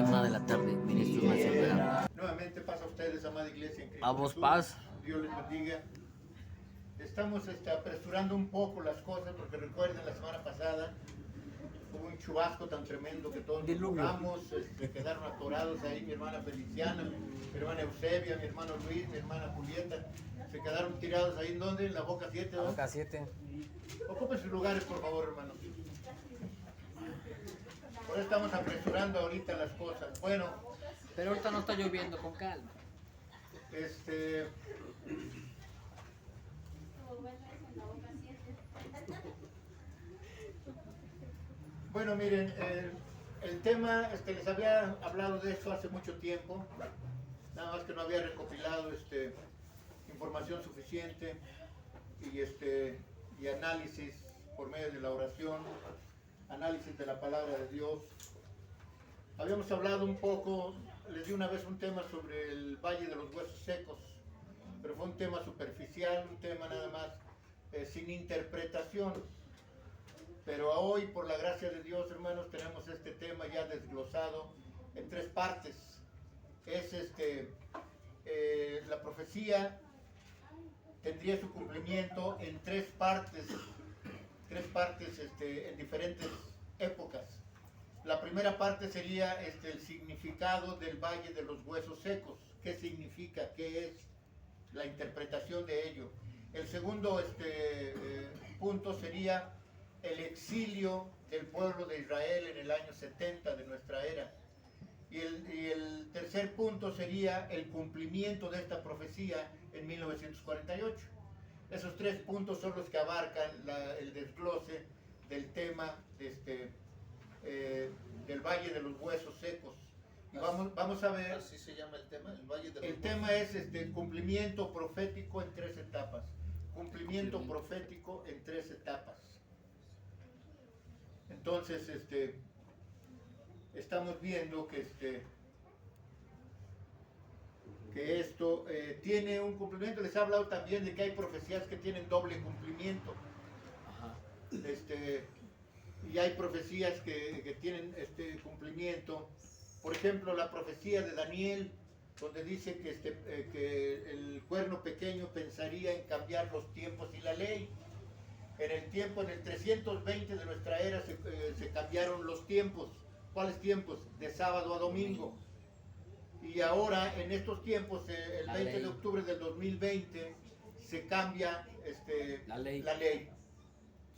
tema de la tarde, ministro Manuel Verán. Nuevamente pasa a ustedes, amada iglesia en Cristo A vos Jesús. paz. Dios les bendiga. Estamos apresurando un poco las cosas porque recuerden la semana pasada hubo un chubasco tan tremendo que todos nos mojamos, quedaron atorados ahí mi hermana Feliciana, mi hermana Eusebia, mi hermano Luis, mi hermana Julieta, se quedaron tirados ahí en donde, en la Boca 7. La Boca 7. Ocupen sus lugares, por favor, hermanos. Por eso estamos apresurando ahorita las cosas. Bueno, Pero ahorita no está lloviendo, con calma. Bueno, miren, el tema, les había hablado de esto hace mucho tiempo, nada más que no había recopilado información suficiente y análisis por medio de la oración, análisis de la palabra de Dios. Habíamos hablado un poco, les di una vez un tema sobre el Valle de los Huesos Secos, pero fue un tema superficial, un tema nada más sin interpretación. Pero hoy, por la gracia de Dios, hermanos, tenemos este tema ya desglosado en 3 partes. Es la profecía tendría su cumplimiento en 3 partes, en diferentes épocas. La primera parte sería el significado del Valle de los Huesos Secos. ¿Qué significa? ¿Qué es? La interpretación de ello. El segundo punto sería el exilio del pueblo de Israel en el año 70 de nuestra era. Y el tercer punto sería el cumplimiento de esta profecía en 1948. Esos 3 puntos son los que abarcan el desglose del tema del Valle de los Huesos Secos. Y vamos a ver. Así se llama el tema, el Valle de los El tema es cumplimiento profético en 3 etapas. Cumplimiento profético en 3 etapas. Entonces, estamos viendo que esto tiene un cumplimiento. Les he hablado también de que hay profecías que tienen doble cumplimiento. Ajá. Y hay profecías que tienen cumplimiento. Por ejemplo, la profecía de Daniel, donde dice que el cuerno pequeño pensaría en cambiar los tiempos y la ley. En el 320 de nuestra era se cambiaron los tiempos. ¿Cuáles tiempos? De sábado a domingo. Y ahora, en estos tiempos, el 20 de octubre del 2020, se cambia la ley.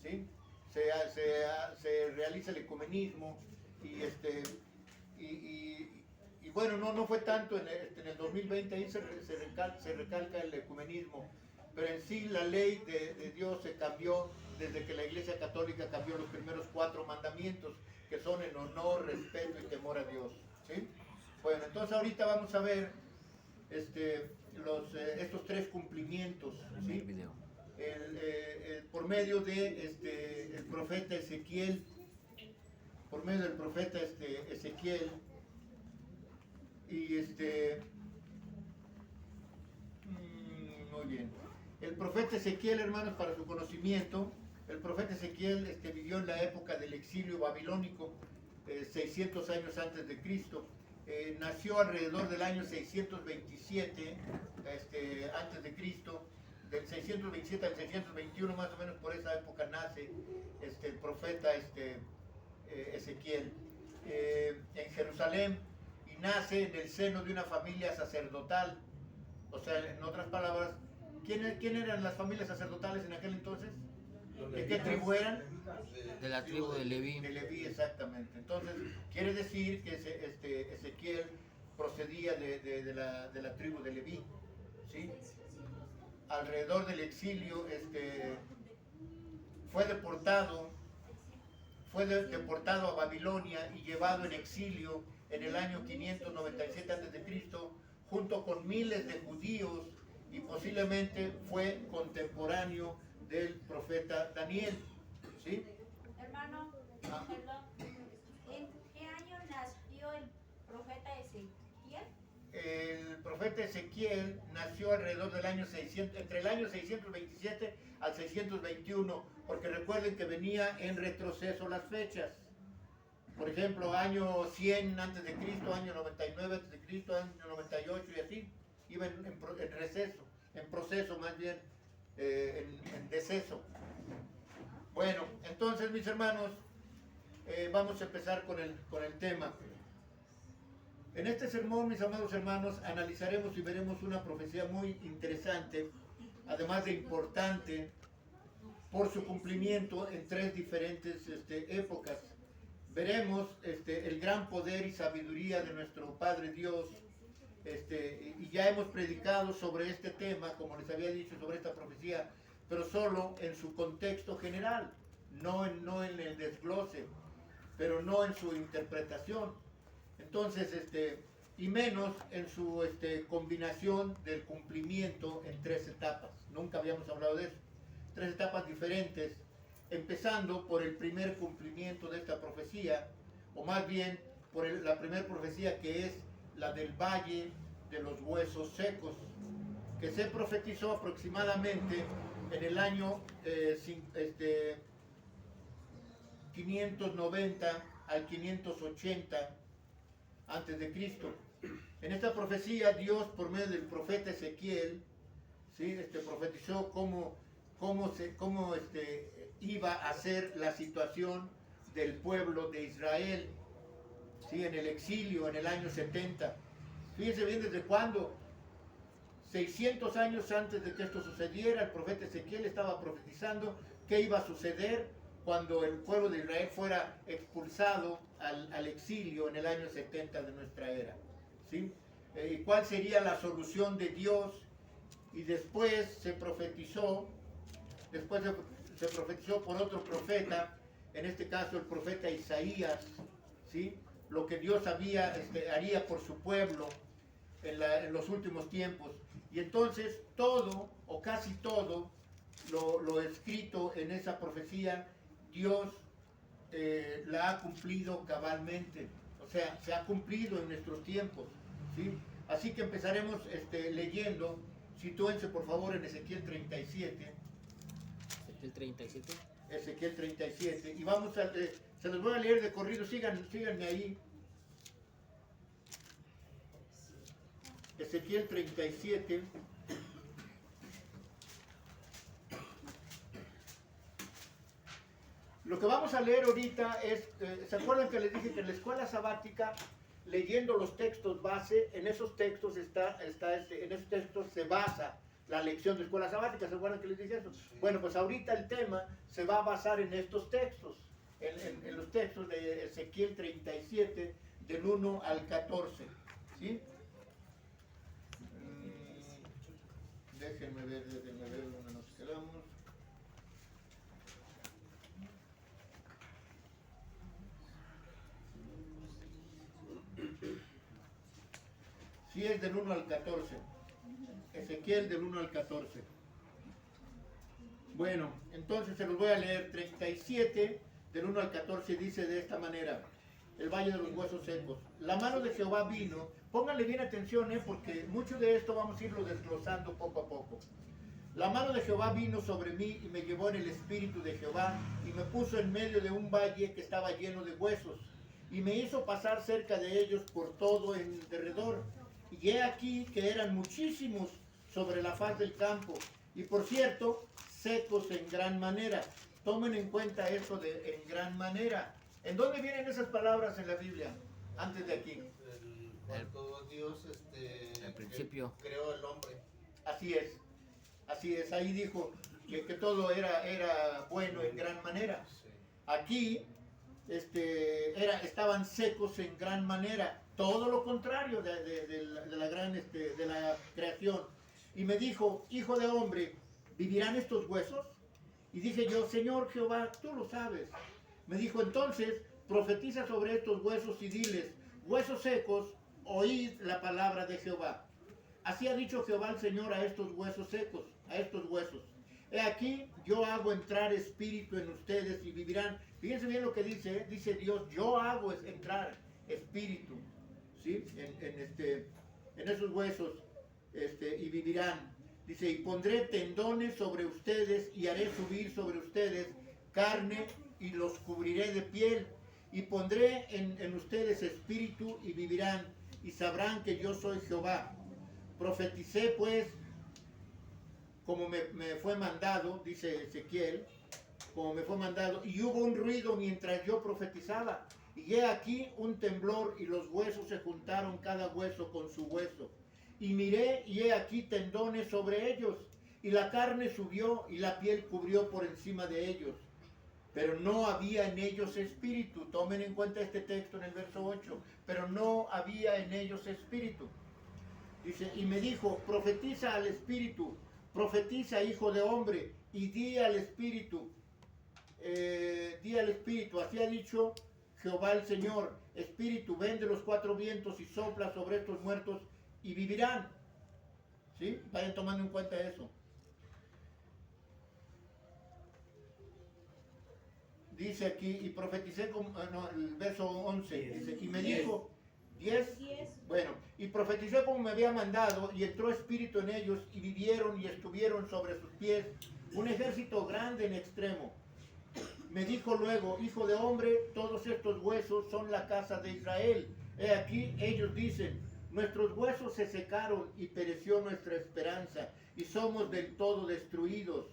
¿Sí? Se realiza el ecumenismo y bueno, no fue tanto en el 2020, ahí se recalca el ecumenismo. Pero en sí la ley de Dios se cambió desde que la Iglesia Católica cambió los primeros 4 mandamientos, que son en honor, respeto y temor a Dios. ¿Sí? Bueno, entonces ahorita vamos a ver estos 3 cumplimientos, ¿sí? Por medio de el profeta Ezequiel, y muy bien. El profeta Ezequiel, hermanos, para su conocimiento, el profeta Ezequiel vivió en la época del exilio babilónico, 600 años antes de Cristo. Nació alrededor del año 627 antes de Cristo. Del 627 al 621, más o menos por esa época nace el profeta Ezequiel en Jerusalén, y nace en el seno de una familia sacerdotal. O sea, en otras palabras, ¿quién eran las familias sacerdotales en aquel entonces? ¿De qué tribu eran? De la tribu de Leví. De Leví, exactamente. Entonces, quiere decir que Ezequiel procedía de la tribu de Leví, ¿sí? Alrededor del exilio, fue deportado a Babilonia y llevado en exilio en el año 597 a.C., junto con miles de judíos, y posiblemente fue contemporáneo del profeta Daniel. ¿Sí? Hermano, perdón, ¿en qué año nació el profeta Ezequiel? El profeta Ezequiel nació alrededor del año 600, entre el año 627 al 621, porque recuerden que venía en retroceso las fechas. Por ejemplo, año 100 antes de Cristo, año 99 antes de Cristo, año 98 y así. Iba en receso, en proceso más bien, en deceso. Bueno, entonces mis hermanos, vamos a empezar con el tema. En este sermón, mis amados hermanos, analizaremos y veremos una profecía muy interesante, además de importante, por su cumplimiento en tres diferentes épocas. Veremos el gran poder y sabiduría de nuestro Padre Dios, y ya hemos predicado sobre este tema, como les había dicho, sobre esta profecía, pero solo en su contexto general, no en el desglose, pero no en su interpretación. Entonces, y menos en su combinación del cumplimiento en tres etapas. Nunca habíamos hablado de eso. Tres etapas diferentes, empezando por el primer cumplimiento de esta profecía, o más bien por la primera profecía, que es la del valle de los huesos secos, que se profetizó aproximadamente en el año 590 al 580 antes de Cristo. En esta profecía Dios, por medio del profeta Ezequiel, ¿sí? Profetizó cómo iba a ser la situación del pueblo de Israel, ¿sí? En el exilio, en el año 70. Fíjense bien desde cuándo. 600 años antes de que esto sucediera, el profeta Ezequiel estaba profetizando qué iba a suceder cuando el pueblo de Israel fuera expulsado al exilio en el año 70 de nuestra era, ¿sí? Y cuál sería la solución de Dios. Y después se profetizó por otro profeta, en este caso el profeta Isaías, ¿sí? Lo que Dios haría por su pueblo en los últimos tiempos. Y entonces todo, o casi todo, lo escrito en esa profecía, Dios la ha cumplido cabalmente. O sea, se ha cumplido en nuestros tiempos, ¿sí? Así que empezaremos leyendo. Sitúense por favor en Ezequiel 37. Ezequiel 37. Ezequiel 37. Y vamos se los voy a leer de corrido, síganme ahí. Ezequiel 37. Lo que vamos a leer ahorita es, ¿se acuerdan que les dije que en la escuela sabática, leyendo los textos base, en esos textos en esos textos se basa la lección de escuela sabática? ¿Se acuerdan que les dije eso? Sí. Bueno, pues ahorita el tema se va a basar en estos textos, en los textos de Ezequiel 37, del 1 al 14, ¿sí? Déjenme ver dónde nos quedamos. Sí, es del 1 al 14. Ezequiel del 1 al 14. Bueno, entonces se los voy a leer. 37 del 1 al 14 dice de esta manera: el valle de los huesos secos. La mano de Jehová vino. Pónganle bien atención, porque mucho de esto vamos a irlo desglosando poco a poco. La mano de Jehová vino sobre mí y me llevó en el espíritu de Jehová y me puso en medio de un valle que estaba lleno de huesos y me hizo pasar cerca de ellos por todo en derredor. Y he aquí que eran muchísimos sobre la faz del campo, y por cierto, secos en gran manera. Tomen en cuenta eso de en gran manera. ¿En dónde vienen esas palabras en la Biblia? Antes de aquí. Cuando Dios al principio creó el hombre. Así es, ahí dijo que todo era bueno en gran manera. Aquí estaban secos en gran manera. Todo lo contrario de la creación. Y me dijo: hijo de hombre, ¿vivirán estos huesos? Y dije yo: Señor Jehová, tú lo sabes. Me dijo: entonces profetiza sobre estos huesos y diles: huesos secos, oíd la palabra de Jehová. Así ha dicho Jehová el Señor a estos huesos secos, a estos huesos: he aquí, yo hago entrar espíritu en ustedes y vivirán. Fíjense bien lo que dice, dice Dios: yo hago entrar espíritu, ¿sí? En esos huesos, y vivirán. Dice: y pondré tendones sobre ustedes y haré subir sobre ustedes carne y los cubriré de piel. y pondré en ustedes espíritu y vivirán, y sabrán que yo soy Jehová. Profeticé pues como me fue mandado, dice Ezequiel, como me fue mandado, y hubo un ruido mientras yo profetizaba, y he aquí un temblor, y los huesos se juntaron cada hueso con su hueso. Y miré, y he aquí tendones sobre ellos, y la carne subió, y la piel cubrió por encima de ellos. Pero no había en ellos espíritu. Tomen en cuenta este texto en el verso 8. Pero no había en ellos espíritu. Dice, y me dijo, profetiza al espíritu, profetiza, hijo de hombre, y di al espíritu, así ha dicho Jehová el Señor, espíritu, ven de los cuatro vientos y sopla sobre estos muertos y vivirán. ¿Sí? Vayan tomando en cuenta eso. Dice aquí, y profeticé, el verso 11, dice, y me dijo, 10, bueno, y profeticé como me había mandado, y entró espíritu en ellos, y vivieron y estuvieron sobre sus pies, un ejército grande en extremo. Me dijo luego, hijo de hombre, todos estos huesos son la casa de Israel. He aquí, ellos dicen, nuestros huesos se secaron y pereció nuestra esperanza, y somos del todo destruidos.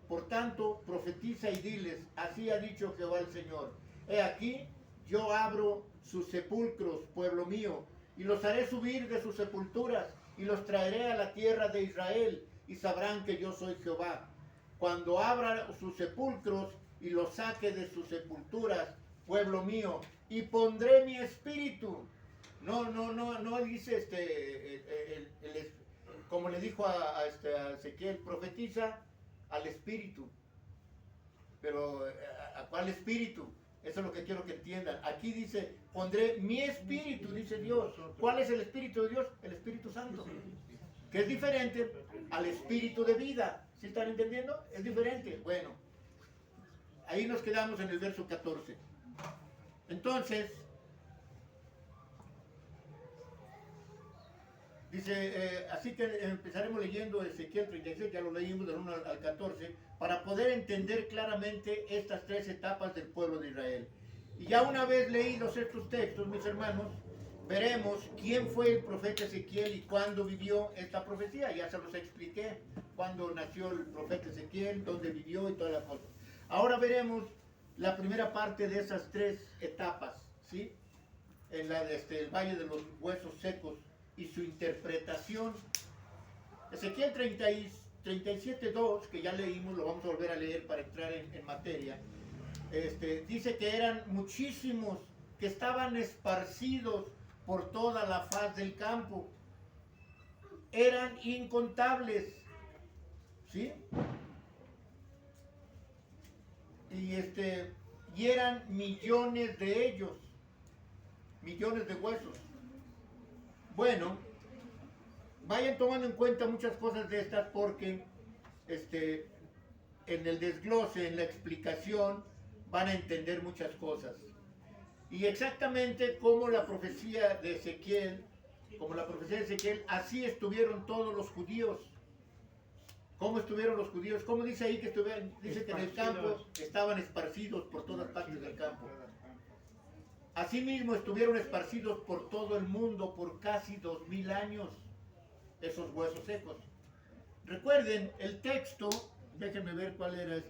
Por tanto, profetiza y diles, así ha dicho Jehová el Señor. He aquí, yo abro sus sepulcros, pueblo mío, y los haré subir de sus sepulturas, y los traeré a la tierra de Israel, y sabrán que yo soy Jehová. Cuando abra sus sepulcros, y los saque de sus sepulturas, pueblo mío, y pondré mi espíritu. No dice como le dijo a Ezequiel, profetiza al espíritu. Pero ¿a cuál espíritu? Eso es lo que quiero que entiendan. Aquí dice, pondré mi espíritu, dice Dios. ¿Cuál es el espíritu de Dios? El Espíritu Santo. Que es diferente al espíritu de vida. ¿Sí están entendiendo? Es diferente. Bueno, ahí nos quedamos en el verso 14. Entonces, dice, así que empezaremos leyendo Ezequiel 36, ya lo leímos del 1 al 14, para poder entender claramente estas tres etapas del pueblo de Israel. Y ya una vez leídos estos textos, mis hermanos, veremos quién fue el profeta Ezequiel y cuándo vivió esta profecía. Ya se los expliqué, cuándo nació el profeta Ezequiel, dónde vivió y toda la cosa. Ahora veremos la primera parte de esas tres etapas, ¿sí? En la el Valle de los Huesos Secos y su interpretación. Ezequiel 37:2, que ya leímos, lo vamos a volver a leer para entrar en materia. Dice que eran muchísimos que estaban esparcidos por toda la faz del campo. Eran incontables, ¿sí? Y eran millones de ellos, millones de huesos. Bueno, vayan tomando en cuenta muchas cosas de estas porque en el desglose, en la explicación, van a entender muchas cosas. Y exactamente como la profecía de Ezequiel, así estuvieron todos los judíos. ¿Cómo estuvieron los judíos? ¿Cómo dice ahí que estuvieron? Dice que en el campo estaban esparcidos por todas partes del campo. Asimismo estuvieron esparcidos por todo el mundo por casi 2000 años, esos huesos secos. Recuerden, el texto, déjenme ver cuál era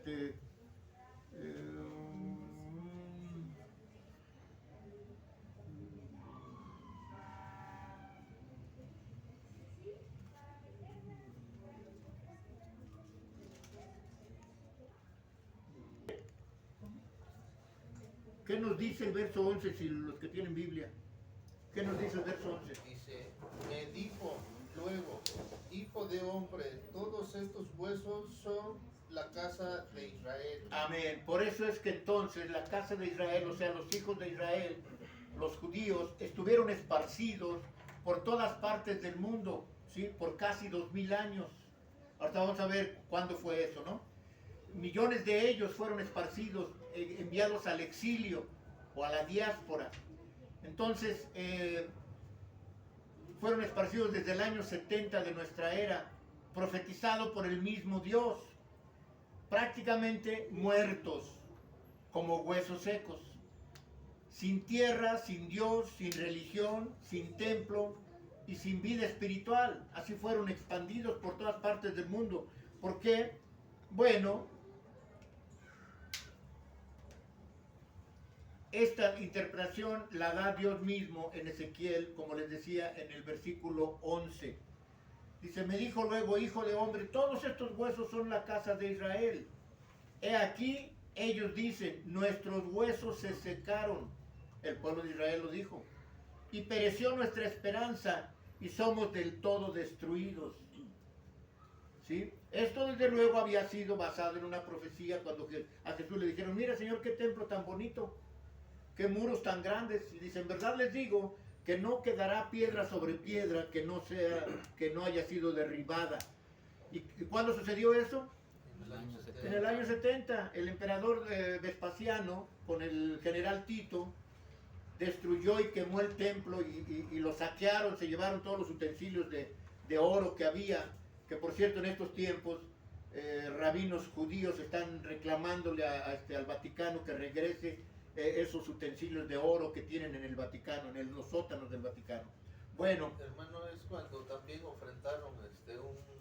¿Qué nos dice el verso 11 si los que tienen Biblia? ¿Qué nos dice el verso 11? Dice, me dijo luego, hijo de hombre, todos estos huesos son la casa de Israel. Amén. Por eso es que entonces la casa de Israel, o sea, los hijos de Israel, los judíos, estuvieron esparcidos por todas partes del mundo, ¿sí? Por casi 2000 años. Ahorita vamos a ver cuándo fue eso, ¿no? Millones de ellos fueron esparcidos, enviados al exilio o a la diáspora. Entonces, fueron esparcidos desde el año 70 de nuestra era, profetizado por el mismo Dios, prácticamente muertos como huesos secos. sin tierra, sin Dios, sin religión, sin templo y sin vida espiritual. Así fueron expandidos por todas partes del mundo. ¿Por qué? Bueno, esta interpretación la da Dios mismo en Ezequiel, como les decía en el versículo 11. Dice, me dijo luego, hijo de hombre, todos estos huesos son la casa de Israel. He aquí, ellos dicen, nuestros huesos se secaron. El pueblo de Israel lo dijo. Y pereció nuestra esperanza y somos del todo destruidos. ¿Sí? Esto desde luego había sido basado en una profecía cuando a Jesús le dijeron, mira Señor, qué templo tan bonito, qué muros tan grandes. Y dice, en verdad les digo que no quedará piedra sobre piedra que no haya sido derribada. ¿Y cuándo sucedió eso? En el año 70, el emperador Vespasiano, con el general Tito, destruyó y quemó el templo y lo saquearon, se llevaron todos los utensilios de oro que había, que por cierto en estos tiempos rabinos judíos están reclamándole al Vaticano que regrese esos utensilios de oro que tienen en el Vaticano, en los sótanos del Vaticano. Bueno. Hermano, es cuando también ofrendaron un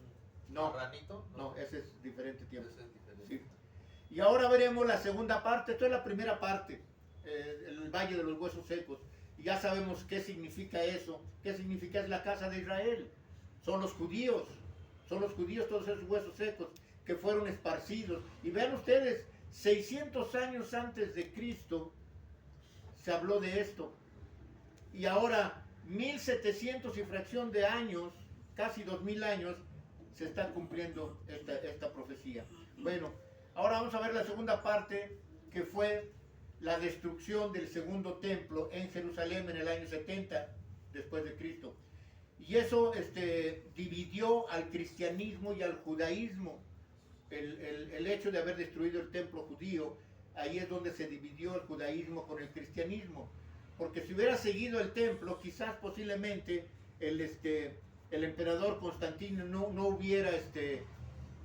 no, marranito. No, ese es diferente tiempo. Ese es diferente. Sí. Y ahora veremos la segunda parte. Esto es la primera parte, el Valle de los Huesos Secos. Y ya sabemos qué significa eso. ¿Qué significa? Es la casa de Israel. Son los judíos todos esos huesos secos que fueron esparcidos. Y vean ustedes, 600 años antes de Cristo se habló de esto. Y ahora, 1700 y fracción de años, casi 2000 años, se está cumpliendo esta profecía. Bueno, ahora vamos a ver la segunda parte, que fue la destrucción del segundo templo en Jerusalén en el año 70 después de Cristo. Y eso dividió al cristianismo y al judaísmo. El hecho de haber destruido el templo judío, ahí es donde se dividió el judaísmo con el cristianismo. Porque si hubiera seguido el templo, quizás posiblemente el emperador Constantino no hubiera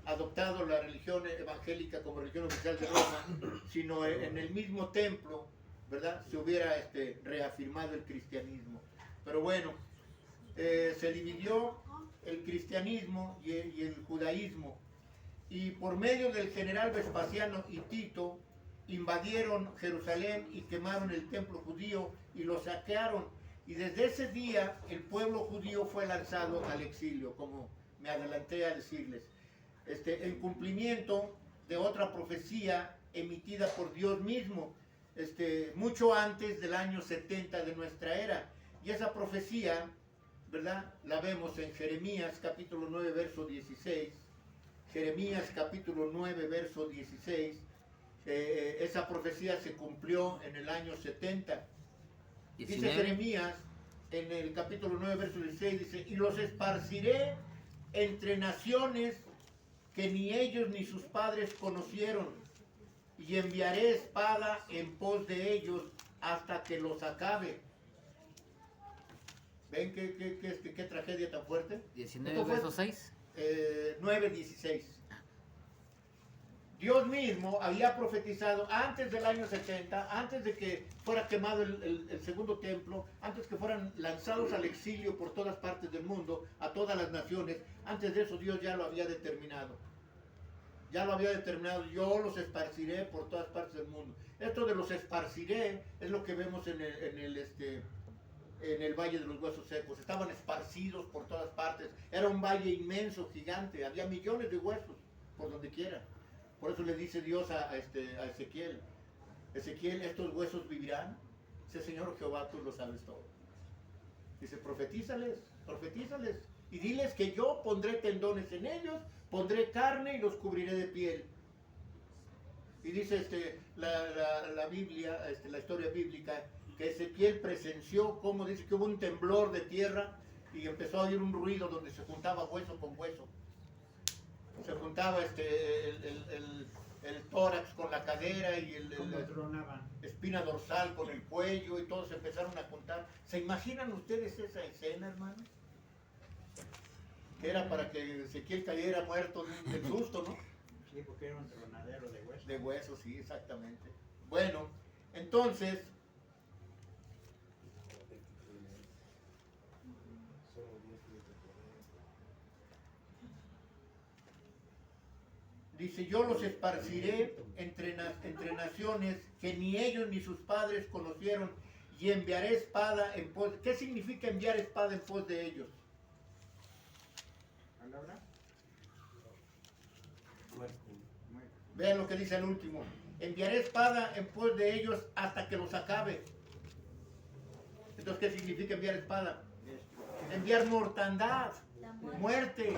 adoptado la religión evangélica como religión oficial de Roma, sino en el mismo templo, ¿verdad? Se hubiera reafirmado el cristianismo. Pero bueno, se dividió el cristianismo y el judaísmo. Y por medio del general Vespasiano y Tito, invadieron Jerusalén y quemaron el templo judío y lo saquearon. Y desde ese día el pueblo judío fue lanzado al exilio, como me adelanté a decirles. En cumplimiento de otra profecía emitida por Dios mismo, mucho antes del año 70 de nuestra era. Y esa profecía, ¿verdad? La vemos en Jeremías capítulo 9, verso 16. Jeremías capítulo 9, verso 16. Esa profecía se cumplió en el año 70. 19. Dice Jeremías en el capítulo 9, verso 16, dice, y los esparciré entre naciones que ni ellos ni sus padres conocieron, y enviaré espada en pos de ellos hasta que los acabe. ¿Ven qué tragedia tan fuerte? 19, verso 6. 9, 16. Dios mismo había profetizado antes del año 70, antes de que fuera quemado el segundo templo, antes que fueran lanzados al exilio por todas partes del mundo, a todas las naciones. Antes de eso Dios ya lo había determinado. Ya lo había determinado, yo los esparciré por todas partes del mundo. Esto de los esparciré es lo que vemos en el Valle de los Huesos Secos. Estaban esparcidos por todas partes. Era un valle inmenso, gigante. Había millones de huesos por donde quiera. Por eso le dice Dios a Ezequiel, Ezequiel, ¿estos huesos vivirán? Dice, Señor Jehová, tú lo sabes todo. Dice, profetízales, y diles que yo pondré tendones en ellos, pondré carne y los cubriré de piel. Y dice la Biblia, la historia bíblica, que Ezequiel presenció cómo dice que hubo un temblor de tierra y empezó a oír un ruido donde se juntaba hueso con hueso. Se juntaba el tórax con la cadera y espina dorsal con el cuello, y todos empezaron a juntar. ¿Se imaginan ustedes esa escena, hermano? Que era para que Ezequiel cayera muerto del susto, ¿no? Sí, porque era un tronadero de huesos. De huesos, sí, exactamente. Bueno, entonces, Dice, yo los esparciré entre naciones que ni ellos ni sus padres conocieron, y enviaré espada en pos. ¿Qué significa enviar espada en pos de ellos? ¿Palabra? Vean lo que dice el último. Enviaré espada en pos de ellos hasta que los acabe. Entonces, ¿qué significa enviar espada? Enviar mortandad, muerte.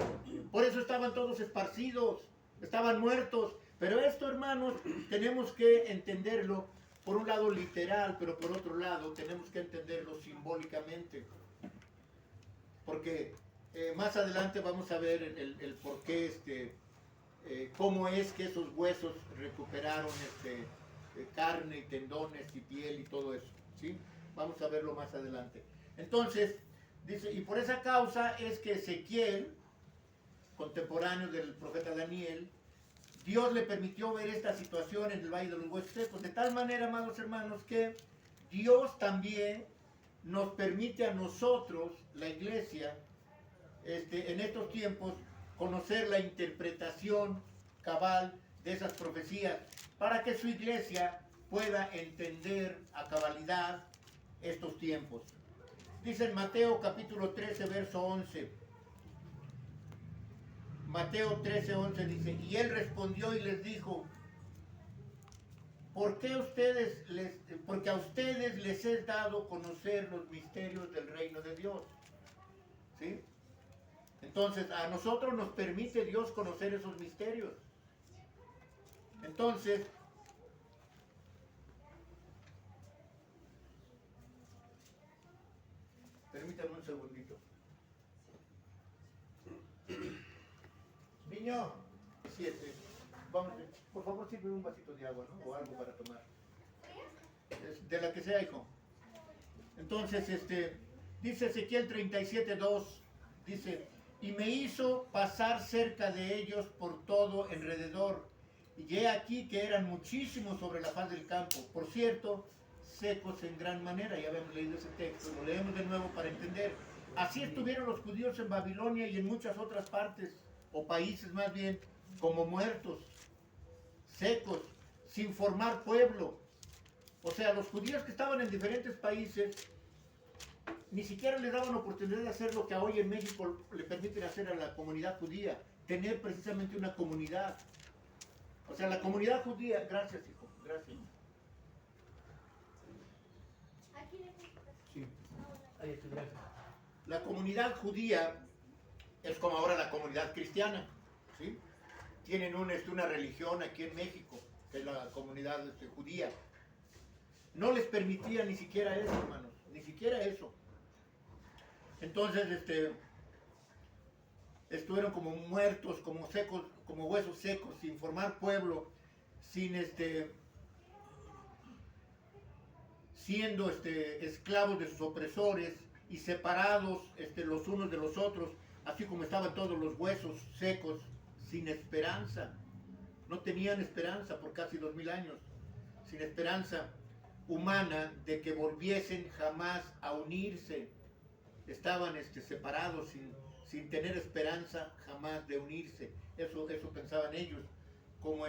Por eso estaban todos esparcidos, estaban muertos. Pero esto, hermanos, tenemos que entenderlo, por un lado literal, pero por otro lado tenemos que entenderlo simbólicamente. Porque más adelante vamos a ver el por qué, cómo es que esos huesos recuperaron carne y tendones y piel y todo eso, ¿sí? Vamos a verlo más adelante. Entonces, dice, y por esa causa es que Ezequiel, contemporáneo del profeta Daniel, Dios le permitió ver esta situación en el Valle de los Huesos Secos, de tal manera, amados hermanos, que Dios también nos permite a nosotros, la iglesia, en estos tiempos, conocer la interpretación cabal de esas profecías, para que su iglesia pueda entender a cabalidad estos tiempos. Dice en Mateo capítulo 13, verso 11. Mateo 13, 11 dice, y él respondió y les dijo, porque a ustedes les he dado conocer los misterios del reino de Dios. ¿Sí? Entonces, a nosotros nos permite Dios conocer esos misterios. Entonces, permítame un segundito. Niño, 7. Vamos, por favor, sirve un vasito de agua, ¿no? O algo para tomar. De la que sea, hijo. Entonces, dice Ezequiel 37:2, dice, y me hizo pasar cerca de ellos por todo alrededor, y he aquí que eran muchísimos sobre la faz del campo, por cierto, secos en gran manera. Ya habíamos leído ese texto, lo leemos de nuevo para entender. Así estuvieron los judíos en Babilonia y en muchas otras partes, o países más bien, como muertos, secos, sin formar pueblo. O sea, los judíos que estaban en diferentes países ni siquiera les daban oportunidad de hacer lo que hoy en México le permiten hacer a la comunidad judía, tener precisamente una comunidad. O sea, la comunidad judía, gracias hijo, gracias. Sí, ahí está, gracias. La comunidad judía es como ahora la comunidad cristiana, ¿sí? Tienen una religión aquí en México, que es la comunidad judía. No les permitía ni siquiera eso, hermanos, ni siquiera eso. Entonces, estuvieron como muertos, como secos, como huesos secos, sin formar pueblo, sin siendo esclavos de sus opresores y separados los unos de los otros, así como estaban todos los huesos secos, sin esperanza. No tenían esperanza por casi 2000 años, sin esperanza humana de que volviesen jamás a unirse. Estaban separados, sin tener esperanza jamás de unirse. Eso pensaban ellos, como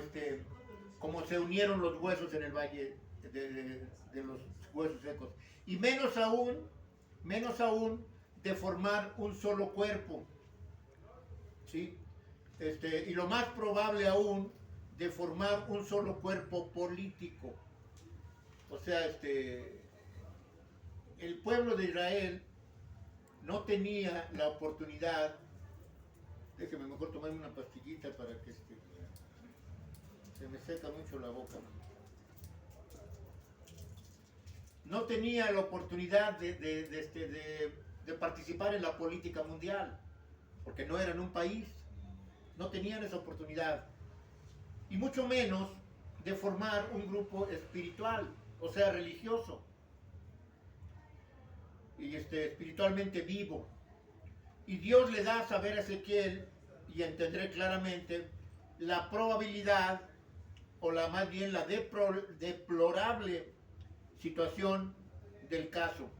se unieron los huesos en el valle de los huesos secos. Y menos aún de formar un solo cuerpo, ¿sí? Y lo más probable aún de formar un solo cuerpo político. O sea, el pueblo de Israel no tenía la oportunidad. Déjeme mejor tomarme una pastillita para que se me seca mucho la boca. No tenía la oportunidad de participar en la política mundial, porque no eran un país, no tenían esa oportunidad, y mucho menos de formar un grupo espiritual, o sea, religioso, y espiritualmente vivo. Y Dios le da a saber a Ezequiel, y entendré claramente, la probabilidad, o más bien la deplorable situación del caso,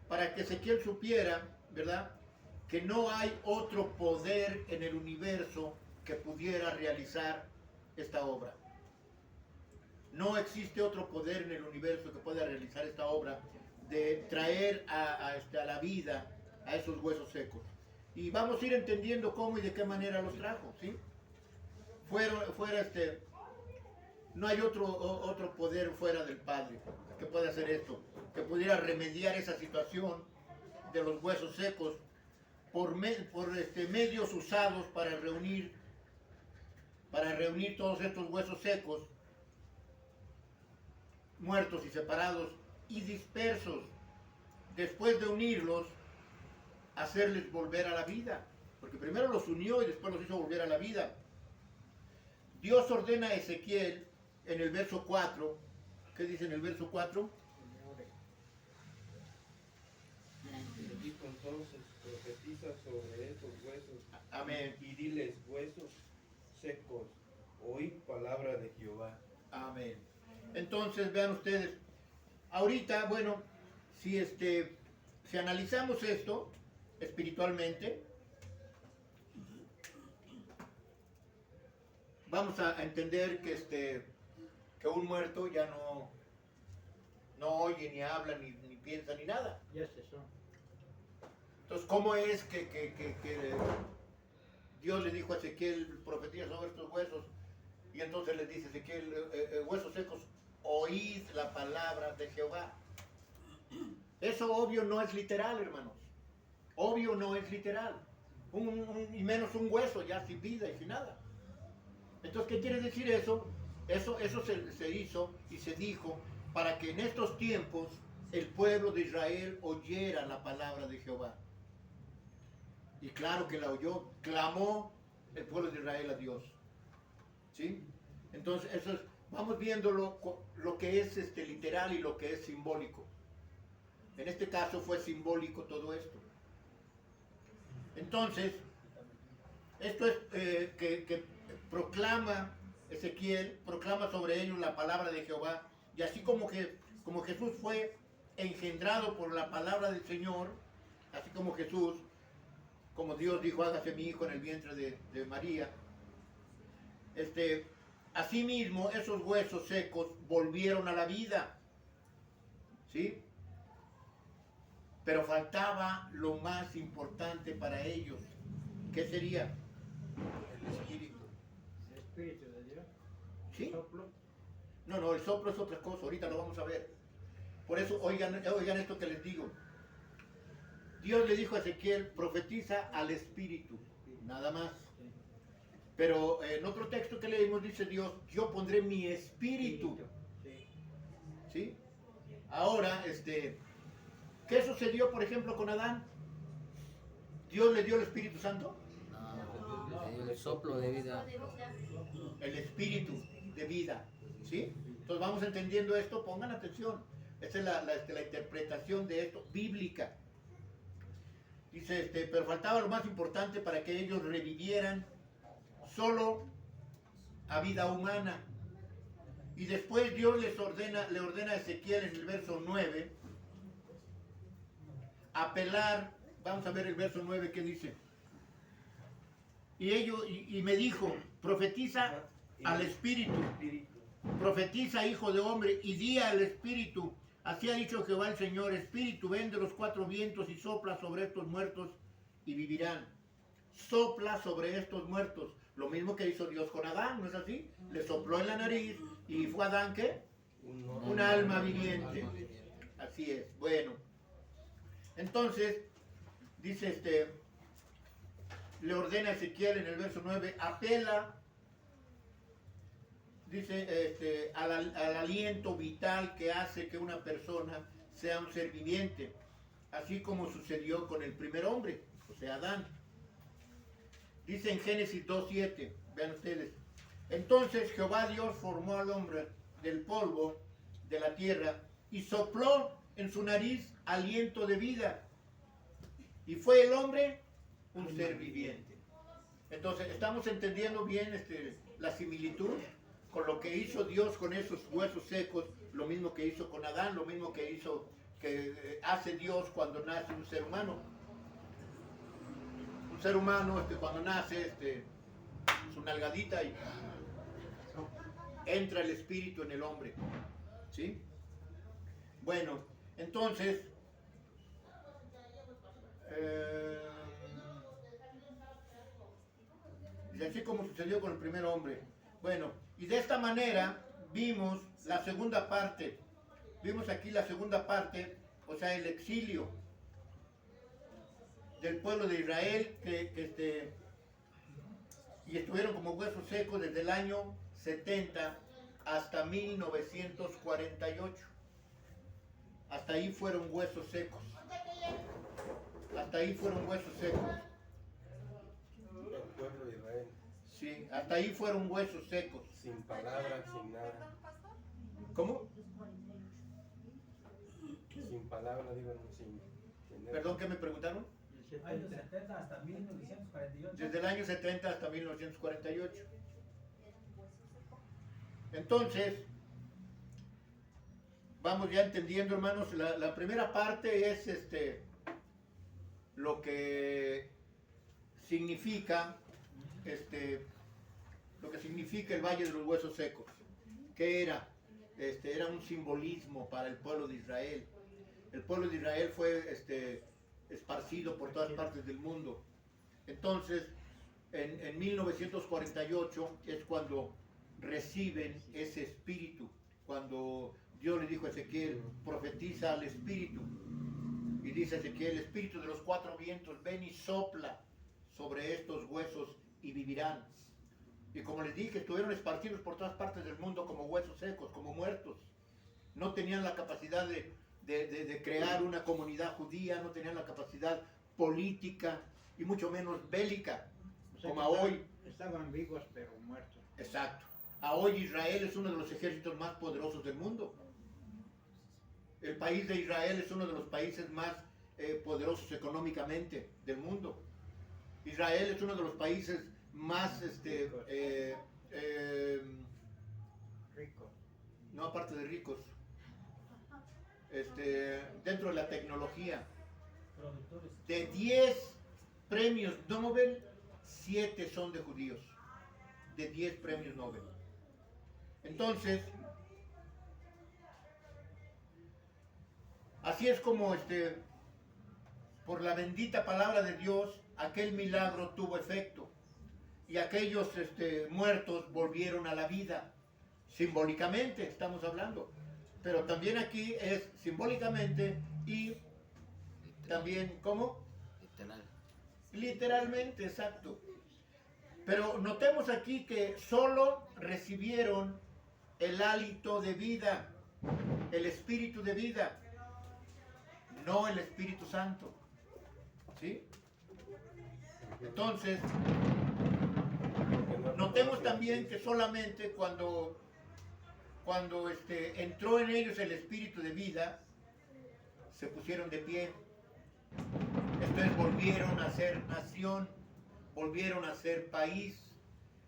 para que Ezequiel supiera, ¿verdad?, que no hay otro poder en el universo que pudiera realizar esta obra. No existe otro poder en el universo que pueda realizar esta obra de traer a la vida a esos huesos secos. Y vamos a ir entendiendo cómo y de qué manera los trajo, ¿sí? No hay otro poder fuera del Padre que pueda hacer esto, que pudiera remediar esa situación de los huesos secos por medios usados para reunir todos estos huesos secos, muertos y separados y dispersos, después de unirlos, hacerles volver a la vida, porque primero los unió y después los hizo volver a la vida. Dios ordena a Ezequiel en el verso 4, ¿qué dice en el verso 4? Dijo entonces, profetiza sobre estos huesos. Amén. Y diles, huesos secos, oíd palabra de Jehová. Amén. Entonces, vean ustedes, ahorita, bueno, si analizamos esto espiritualmente, vamos a entender que un muerto ya no oye, ni habla, ni piensa, ni nada. Ya es eso. Entonces, ¿cómo es que Dios le dijo a Ezequiel, profetiza sobre estos huesos? Y entonces les dice Ezequiel, huesos secos, oíd la palabra de Jehová. Eso obvio no es literal, hermanos. Obvio no es literal. Y menos un hueso ya sin vida y sin nada. Entonces, ¿qué quiere decir eso? Eso se hizo y se dijo para que en estos tiempos el pueblo de Israel oyera la palabra de Jehová. Y claro que la oyó, clamó el pueblo de Israel a Dios. ¿Sí? Entonces, vamos viendo lo que es literal y lo que es simbólico. En este caso fue simbólico todo esto. Entonces, esto es que proclama Ezequiel, proclama sobre ellos la palabra de Jehová, y así como Jesús fue engendrado por la palabra del Señor, así como Jesús, como Dios dijo, hágase mi hijo en el vientre de María, asimismo esos huesos secos volvieron a la vida, ¿sí? Pero faltaba lo más importante para ellos. ¿Qué sería? El espíritu. El Espíritu de Dios. ¿Sí? Soplo. No, el soplo es otra cosa, ahorita lo vamos a ver. Por eso, oigan esto que les digo. Dios le dijo a Ezequiel, profetiza al Espíritu, nada más. Pero en otro texto que leímos dice Dios, yo pondré mi Espíritu. ¿Sí? Ahora, ¿qué sucedió, por ejemplo, con Adán? ¿Dios le dio el Espíritu Santo? No, el soplo de vida. El Espíritu de vida, ¿sí? Entonces vamos entendiendo esto, pongan atención. Esta es la interpretación de esto, bíblica. Dice, pero faltaba lo más importante para que ellos revivieran solo a vida humana. Y después Dios le ordena a Ezequiel en el verso 9, apelar, vamos a ver el verso 9 que dice. Y me dijo, profetiza al Espíritu, profetiza, hijo de hombre, y di al Espíritu, así ha dicho Jehová el Señor, Espíritu, ven de los cuatro vientos y sopla sobre estos muertos y vivirán. Sopla sobre estos muertos, lo mismo que hizo Dios con Adán, ¿no es así? Le sopló en la nariz y fue Adán, ¿qué? Un alma viviente. Así es, bueno. Entonces, dice le ordena a Ezequiel en el verso 9, apela, dice, al aliento vital que hace que una persona sea un ser viviente, así como sucedió con el primer hombre, o sea, Adán. Dice en Génesis 2:7, vean ustedes, entonces Jehová Dios formó al hombre del polvo de la tierra y sopló en su nariz aliento de vida, y fue el hombre un ser viviente. Entonces, estamos entendiendo bien la similitud con lo que hizo Dios con esos huesos secos, lo mismo que hizo con Adán, lo mismo que hace Dios cuando nace un ser humano. Un ser humano, cuando nace, su nalgadita y entra el espíritu en el hombre. ¿Sí? Bueno, entonces, y así como sucedió con el primer hombre. Bueno, y de esta manera vimos la segunda parte. Vimos aquí la segunda parte, o sea, el exilio del pueblo de Israel, y estuvieron como huesos secos desde el año 70 hasta 1948. Hasta ahí fueron huesos secos. Hasta ahí fueron huesos secos. El pueblo de Israel. Sí, hasta ahí fueron huesos secos. Sin palabras, sin nada. ¿Cómo? Sin palabras, digo, sin tener. Perdón, ¿qué me preguntaron? Años 70 hasta 1948. Desde el año 70 hasta 1948. Entonces, vamos ya entendiendo, hermanos, la primera parte es lo que significa el Valle de los Huesos Secos. ¿Qué era? Era un simbolismo para el pueblo de Israel. El pueblo de Israel fue esparcido por todas partes del mundo. Entonces, en 1948 es cuando reciben ese espíritu, cuando Dios le dijo a Ezequiel, profetiza al espíritu, y dice Ezequiel, el espíritu de los cuatro vientos, ven y sopla sobre estos huesos y vivirán. Y como les dije, estuvieron esparcidos por todas partes del mundo como huesos secos, como muertos. No tenían la capacidad de crear una comunidad judía, no tenían la capacidad política y mucho menos bélica, O sea, como que a hoy. estaban vivos pero muertos. Exacto. A hoy Israel es uno de los ejércitos más poderosos del mundo. El país de Israel es uno de los países más poderosos económicamente del mundo. Israel es uno de los países más, Ricos. no aparte de ricos, dentro de la tecnología. Productores. De 10 premios Nobel, 7 son de judíos. De 10 premios Nobel. Entonces, así es como por la bendita palabra de Dios, aquel milagro tuvo efecto. Y aquellos muertos volvieron a la vida. Simbólicamente estamos hablando. Pero también aquí es simbólicamente y también, ¿cómo? Literal. Literalmente, exacto. Pero notemos aquí que solo recibieron el hálito de vida, el espíritu de vida, no el Espíritu Santo. ¿Sí? Entonces, notemos también que solamente cuando entró en ellos el espíritu de vida, se pusieron de pie. Esto es, volvieron a ser nación, volvieron a ser país.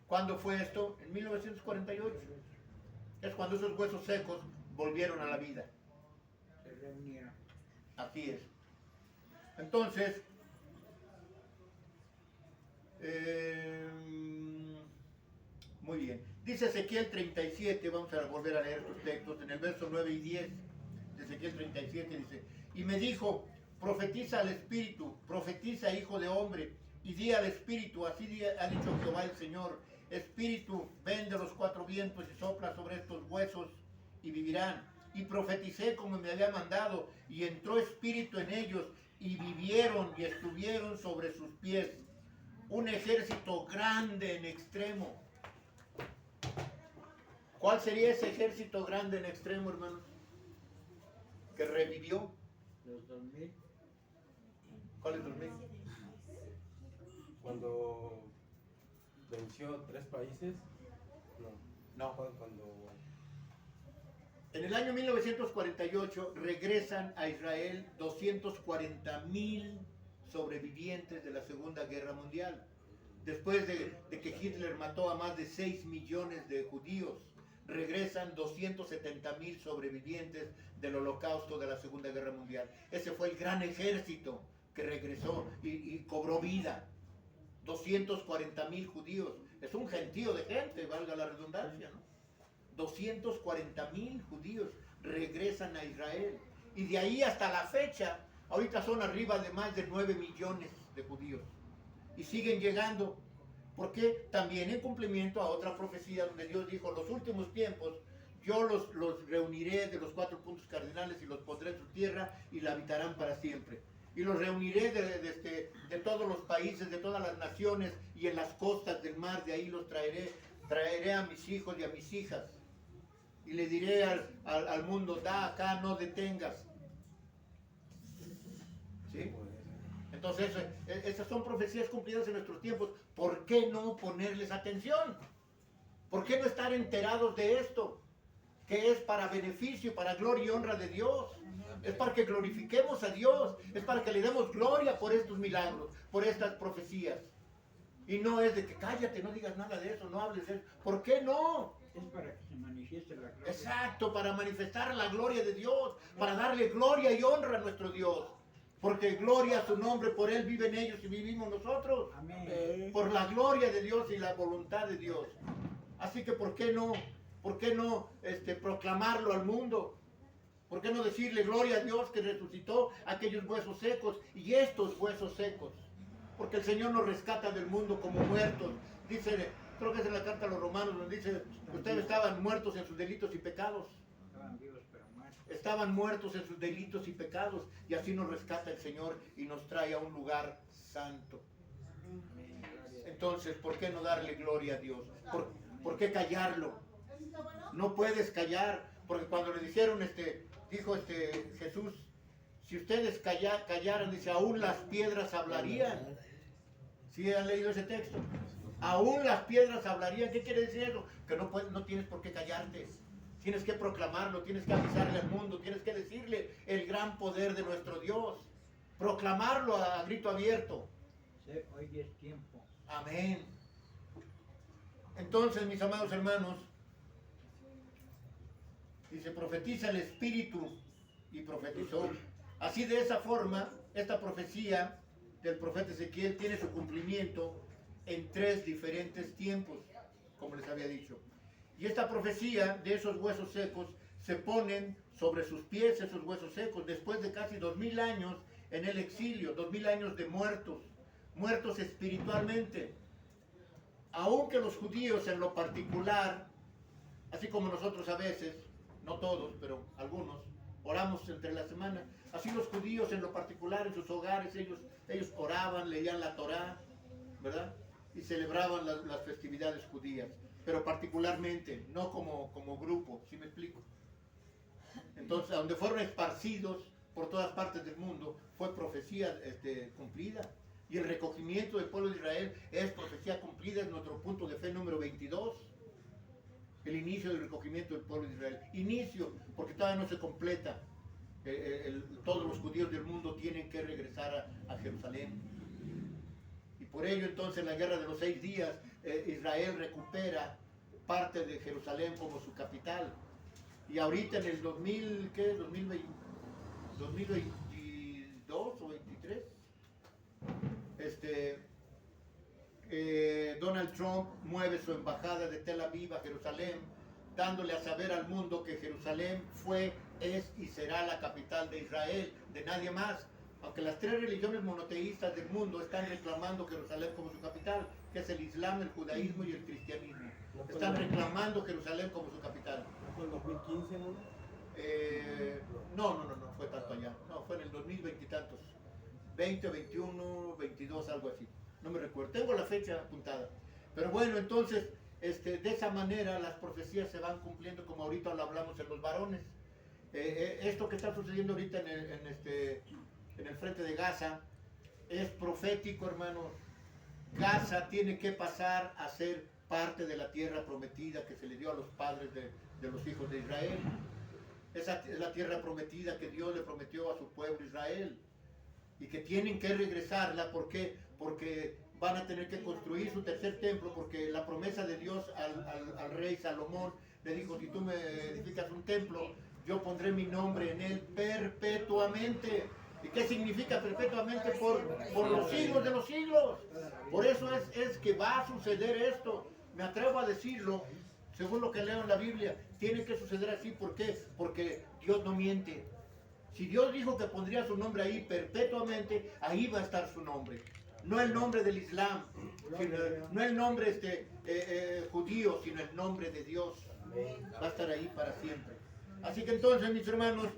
¿Cuándo fue esto? En 1948. Es cuando esos huesos secos volvieron a la vida. Se reunieron. Así es. Entonces, muy bien. Dice Ezequiel 37, vamos a volver a leer estos textos, en el verso 9 y 10 de Ezequiel 37 dice, y me dijo, profetiza al Espíritu, profetiza, hijo de hombre, y di al Espíritu, así ha dicho Jehová el Señor, Espíritu, ven de los cuatro vientos y sopla sobre estos huesos y vivirán. Y profeticé como me había mandado, y entró espíritu en ellos, y vivieron y estuvieron sobre sus pies. Un ejército grande en extremo. ¿Cuál sería ese ejército grande en extremo, hermanos? Que revivió. Los 2000. ¿Cuál es 2000? Cuando venció 3 países, No. Cuando En el año 1948 regresan a Israel 240,000 sobrevivientes de la Segunda Guerra Mundial. Después de que Hitler mató a más de 6 millones de judíos, regresan 270,000 sobrevivientes del holocausto de la Segunda Guerra Mundial. Ese fue el gran ejército que regresó y cobró vida. 240,000 judíos. Es un gentío de gente, valga la redundancia, ¿no? 240,000 judíos regresan a Israel. Y de ahí hasta la fecha, ahorita son arriba de más de 9 millones de judíos. Y siguen llegando. Porque también en cumplimiento a otra profecía donde Dios dijo, los últimos tiempos, yo los reuniré de los 4 puntos cardinales y los pondré en su tierra y la habitarán para siempre. Y los reuniré de todos los países, de todas las naciones y en las costas del mar, de ahí los traeré a mis hijos y a mis hijas. Y le diré al mundo, da acá, no detengas. ¿Sí? Entonces, esas son profecías cumplidas en nuestros tiempos. ¿Por qué no ponerles atención? ¿Por qué no estar enterados de esto? Que es para beneficio, para gloria y honra de Dios. Es para que glorifiquemos a Dios. Es para que le demos gloria por estos milagros, por estas profecías. Y no es de que cállate, no digas nada de eso, no hables de eso. ¿Por qué no? Es para que se manifieste la gloria. Exacto, para manifestar la gloria de Dios, para darle gloria y honra a nuestro Dios. Porque gloria a su nombre, por Él viven ellos y vivimos nosotros. Amén. Por la gloria de Dios y la voluntad de Dios. Así que ¿por qué no proclamarlo al mundo? ¿Por qué no decirle gloria a Dios que resucitó aquellos huesos secos y estos huesos secos? Porque el Señor nos rescata del mundo como muertos. Dice, creo que es en la carta a los Romanos, donde dice, ustedes estaban muertos en sus delitos y pecados. Estaban vivos pero muertos. Estaban muertos en sus delitos y pecados, y así nos rescata el Señor y nos trae a un lugar santo. Amén. Gloria a Dios. Entonces, ¿por qué no darle gloria a Dios? ¿Por qué callarlo? No puedes callar, porque cuando le dijeron, dijo Jesús, si ustedes callaran, dice, aún las piedras hablarían. ¿Sí han leído ese texto? Aún las piedras hablarían. ¿Qué quiere decir eso? Que no tienes por qué callarte. Tienes que proclamarlo, tienes que avisarle al mundo, tienes que decirle el gran poder de nuestro Dios. Proclamarlo a grito abierto. Sí, hoy es tiempo. Amén. Entonces, mis amados hermanos, dice, profetiza el Espíritu, y profetizó. Así, de esa forma, esta profecía del profeta Ezequiel tiene su cumplimiento en 3 diferentes tiempos, como les había dicho. Y esta profecía de esos huesos secos se ponen sobre sus pies, esos huesos secos, después de casi 2000 años en el exilio, 2000 años de muertos espiritualmente. Aunque los judíos en lo particular, así como nosotros a veces, no todos, pero algunos, oramos entre la semana, así los judíos en lo particular en sus hogares, ellos oraban, leían la Torá, ¿verdad? Y celebraban las festividades judías, pero particularmente, no como grupo, ¿sí me explico? Entonces, donde fueron esparcidos por todas partes del mundo, fue profecía cumplida. Y el recogimiento del pueblo de Israel es profecía cumplida, es nuestro punto de fe número 22. El inicio del recogimiento del pueblo de Israel. Inicio, porque todavía no se completa. Todos los judíos del mundo tienen que regresar a Jerusalén. Y por ello entonces en la guerra de los 6 días, Israel recupera parte de Jerusalén como su capital. Y ahorita en el 2022 o 23, Donald Trump mueve su embajada de Tel Aviv a Jerusalén, dándole a saber al mundo que Jerusalén fue, es y será la capital de Israel, de nadie más. Aunque las 3 religiones monoteístas del mundo están reclamando Jerusalén como su capital, que es el Islam, el judaísmo y el cristianismo. Están reclamando Jerusalén como su capital. ¿No fue en 2015, no? No fue tanto allá. No, fue en el 2020 y tantos. 20, 21, 22, algo así. No me recuerdo. Tengo la fecha apuntada. Pero bueno, entonces, de esa manera las profecías se van cumpliendo, como ahorita lo hablamos en los varones. Esto que está sucediendo ahorita en el frente de Gaza es profético, hermanos. Gaza tiene que pasar a ser parte de la tierra prometida que se le dio a los padres de los hijos de Israel. Esa es la tierra prometida que Dios le prometió a su pueblo Israel. Y que tienen que regresarla, ¿por qué? Porque van a tener que construir su tercer templo, porque la promesa de Dios al rey Salomón le dijo, si tú me edificas un templo, yo pondré mi nombre en él perpetuamente. ¿Y qué significa perpetuamente? Por los siglos de los siglos. Por eso es que va a suceder esto. Me atrevo a decirlo, según lo que leo en la Biblia. Tiene que suceder así. ¿Por qué? Porque Dios no miente. Si Dios dijo que pondría su nombre ahí perpetuamente, ahí va a estar su nombre. No el nombre del Islam, no el nombre judío, sino el nombre de Dios. Va a estar ahí para siempre. Así que entonces, mis hermanos,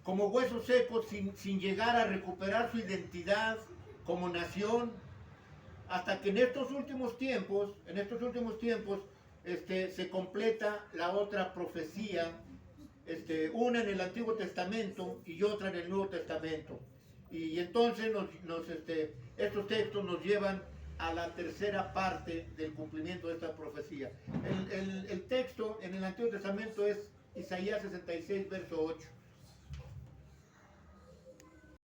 como huesos secos, sin llegar a recuperar su identidad como nación, hasta que en estos últimos tiempos, se completa la otra profecía, una en el Antiguo Testamento y otra en el Nuevo Testamento. Y entonces estos textos nos llevan a la tercera parte del cumplimiento de esta profecía. El texto en el Antiguo Testamento es Isaías 66, verso 8.